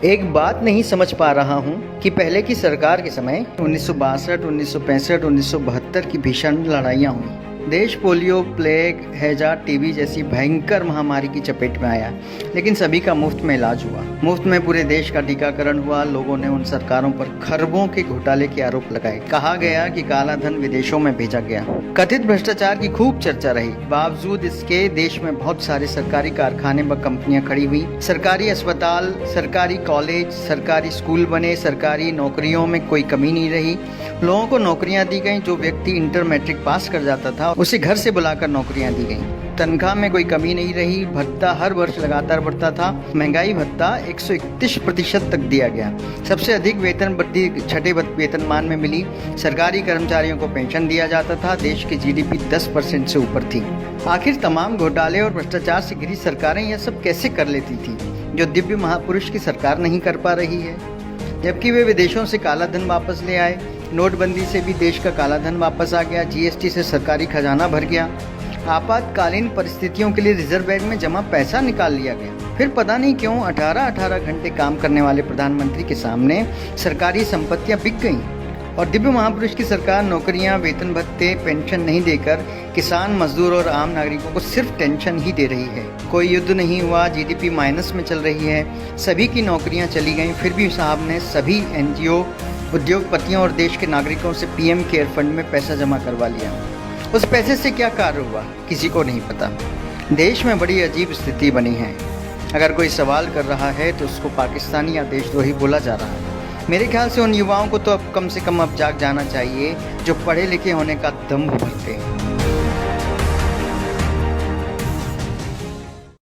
एक बात नहीं समझ पा रहा हूँ कि पहले की सरकार के समय 1962, 1965, 1972 की भीषण लड़ाइयाँ हुई। देश पोलियो, प्लेग, हैजा, टीबी जैसी भयंकर महामारी की चपेट में आया, लेकिन सभी का मुफ्त में इलाज हुआ। मुफ्त में पूरे देश का टीकाकरण हुआ। लोगों ने उन सरकारों पर खरबों के घोटाले के आरोप लगाए। कहा गया कि काला धन विदेशों में भेजा गया। कथित भ्रष्टाचार की खूब चर्चा रही। बावजूद इसके देश में बहुत सारे सरकारी कारखाने व कंपनियां खड़ी हुई। सरकारी अस्पताल, सरकारी कॉलेज, सरकारी स्कूल बने। सरकारी नौकरियों में कोई कमी नहीं रही। लोगों को नौकरियां दी गई। जो व्यक्ति इंटर मैट्रिक पास कर जाता था उसे घर से बुलाकर नौकरियां दी गई। तनख्वाह में कोई कमी नहीं रही। भत्ता हर वर्ष लगातार बढ़ता था। महंगाई भत्ता 131% तक दिया गया। सबसे अधिक वेतन वृद्धि छठे वेतनमान में मिली। सरकारी कर्मचारियों को पेंशन दिया जाता था। देश की जीडीपी 10% से ऊपर थी। आखिर तमाम घोटाले और भ्रष्टाचार से घिरी सरकारें यह सब कैसे कर लेती थी, जो दिव्य महापुरुष की सरकार नहीं कर पा रही है? जबकि वे विदेशों से काला धन वापस ले आए। नोटबंदी से भी देश का काला धन वापस आ गया। जीएसटी से सरकारी खजाना भर गया। आपातकालीन परिस्थितियों के लिए रिजर्व बैंक में जमा पैसा निकाल लिया गया। फिर पता नहीं क्यों 18-18 घंटे काम करने वाले प्रधानमंत्री के सामने सरकारी संपत्तियां बिक गईं और दिव्य महापुरुष की सरकार नौकरियां, वेतन भत्ते, पेंशन नहीं देकर किसान, मजदूर और आम नागरिकों को सिर्फ टेंशन ही दे रही है। कोई युद्ध नहीं हुआ, जीडीपी माइनस में चल रही है, सभी की नौकरियां चली गईं, फिर भी साहब ने सभी एनजीओ, उद्योगपतियों और देश के नागरिकों से पीएम केयर फंड में पैसा जमा करवा लिया। उस पैसे से क्या कार्य हुआ, किसी को नहीं पता। देश में बड़ी अजीब स्थिति बनी है। अगर कोई सवाल कर रहा है तो उसको पाकिस्तानी या देशद्रोही बोला जा रहा है। मेरे ख्याल से उन युवाओं को तो अब कम से कम अब जाग जाना चाहिए जो पढ़े लिखे होने का दम्भ भरते हैं।